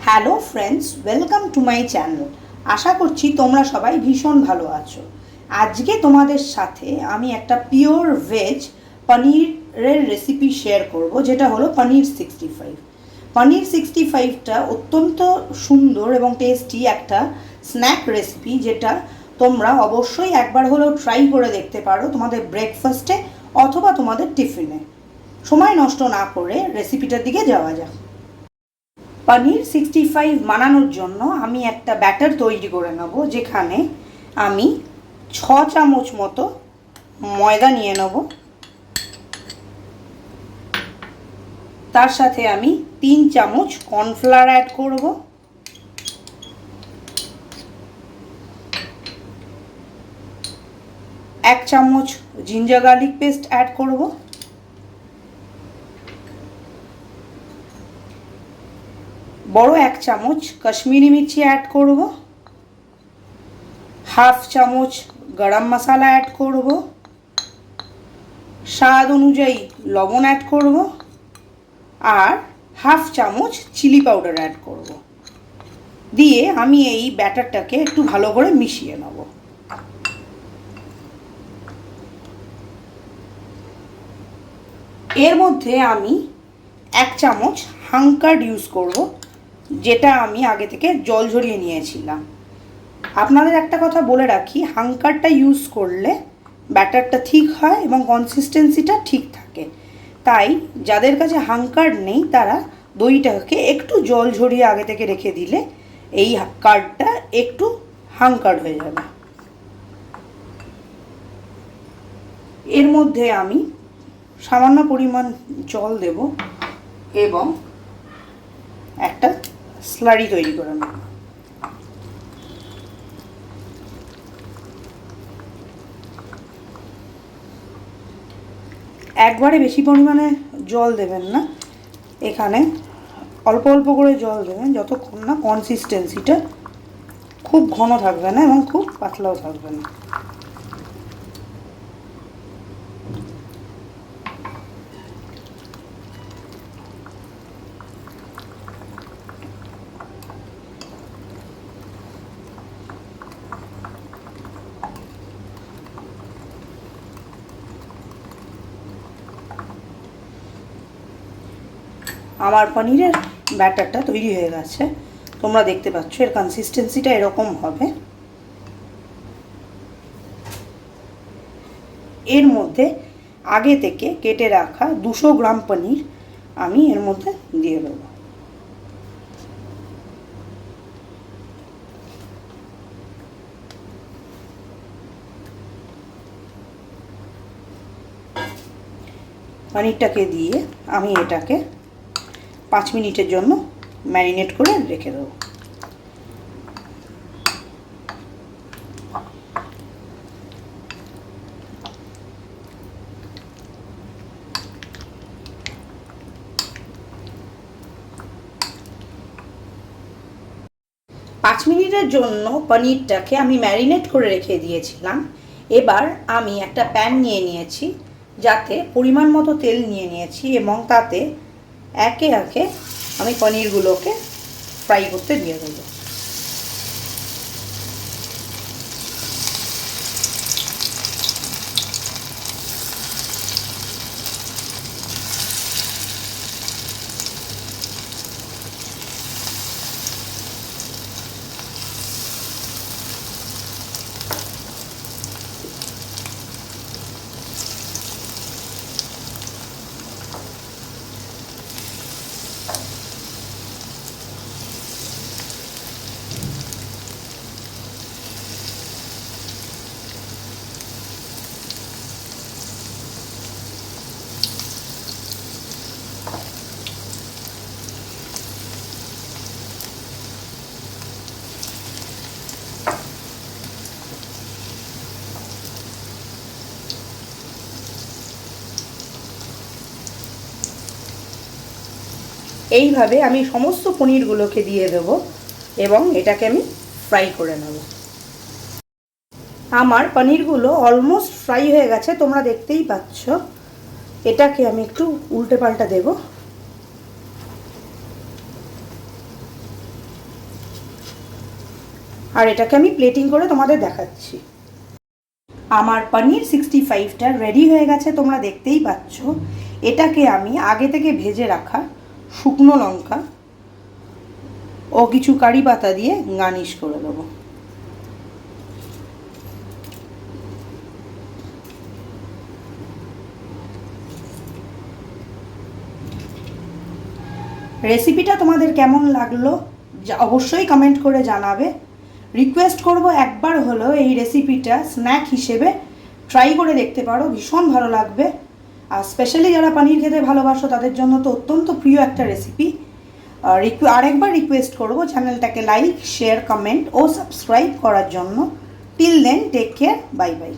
Hello friends, welcome to my channel. আশা করছি তোমরা সবাই ভীষণ ভালো আছো। আজকে তোমাদের সাথে আমি একটা পিওর ভেজ পনিরের রেসিপি শেয়ার করব, যেটা হলো পনির 65। পনির 65টা অত্যন্ত সুন্দর এবং টেস্টি একটা স্ন্যাক রেসিপি, যেটা তোমরা অবশ্যই একবার হলেও ট্রাই করে দেখতে পারো তোমাদের ব্রেকফাস্টে অথবা তোমাদের টিফিনে। সময় নষ্ট না করে রেসিপিটার দিকে যাওয়া যাক। পনির 65 বানানোর জন্য আমি একটা ব্যাটার তৈরি করে নেব, যেখানে আমি 6 চামচ মতো ময়দা নিয়ে নেব। তার সাথে আমি 3 চামচ কর্নফ্লাওয়ার অ্যাড করব, এক চামচ জিঞ্জার গার্লিক পেস্ট অ্যাড করব, বড় এক চামচ কাশ্মীরি মির্চি অ্যাড করব, হাফ চামচ গরম মশলা অ্যাড করব, স্বাদ অনুযায়ী লবণ অ্যাড করব, আর হাফ চামচ চিলি পাউডার অ্যাড করব। দিয়ে আমি এই ব্যাটারটাকে একটু ভালো করে মিশিয়ে নেব। এর মধ্যে আমি এক চামচ হাঙ্কার্ড ইউজ করব, যেটা আমি আগে থেকে জল ঝরিয়ে নিয়েছিলাম। আপনাদের একটা কথা বলে রাখি, হাঙ্কারটা ইউজ করলে ব্যাটারটা ঠিক হয় এবং কনসিস্টেন্সিটা ঠিক থাকে। তাই যাদের কাছে হাঙ্কার্ড নেই তারা দইটাকে একটু জল ঝরিয়ে আগে থেকে রেখে দিলে এই কার্ডটা একটু হাঙ্কার্ড হয়ে যাবে। এর মধ্যে আমি সামান্য পরিমাণ জল দেব এবং একটা স্লারি তৈরি করে নেব। একবারে বেশি পরিমাণে জল দেবেন না, এখানে অল্প অল্প করে জল দেবেন, যতক্ষণ না কনসিস্টেন্সিটা খুব ঘন থাকবে না এবং খুব পাতলাও থাকবে না। আমার পনিরের ব্যাটারটা তৈরি হয়ে গেছে, তোমরা দেখতে পাচ্ছ এর কনসিস্টেন্সিটা এরকম হবে। এর মধ্যে আগে থেকে কেটে রাখা 200 গ্রাম পনির আমি এর মধ্যে দিয়ে দেবো। পনিরটাকে দিয়ে আমি এটাকে 5 মিনিটের জন্য ম্যারিনেট করে রেখে দেবো। পাঁচ মিনিটের জন্য পনিরটাকে আমি ম্যারিনেট করে রেখে দিয়েছিলাম। এবার আমি একটা প্যান নিয়ে নিয়েছি, যাতে পরিমাণ মতো তেল নিয়ে নিয়েছি এবং তাতে একে একে আমি পনিরগুলোকে ফ্রাই করতে দিয়ে দেবো। এইভাবে আমি সমস্ত পনিরগুলোকে দিয়ে দেব এবং এটাকে আমি ফ্রাই করে নেব। আমার পনিরগুলো অলমোস্ট ফ্রাই হয়ে গেছে, তোমরা দেখতেই পাচ্ছ। এটাকে আমি একটু উল্টে পাল্টা দেব। আর এটাকে আমি প্লেটিং করে তোমাদের দেখাচ্ছি। আমার পনির 65টা রেডি হয়ে গেছে, তোমরা দেখতেই পাচ্ছ। এটাকে আমি আগে থেকে ভেজে রাখা শুকনো লঙ্কা ও কিছু কারি পাতা দিয়ে গার্নিশ করে দেবো। রেসিপিটা তোমাদের কেমন লাগলো অবশ্যই কমেন্ট করে জানাবে। রিকোয়েস্ট করব একবার হলো এই রেসিপিটা স্ন্যাক হিসেবে ট্রাই করে দেখতে পারো, ভীষণ ভালো লাগবে। আর স্পেশালি যারা পনির খেতে ভালোবাসো তাদের জন্য তো অত্যন্ত প্রিয় একটা রেসিপি। আরেকবার রিকোয়েস্ট করব চ্যানেলটাকে লাইক, শেয়ার, কমেন্ট ও সাবস্ক্রাইব করার জন্য। Till then, take care, bye by.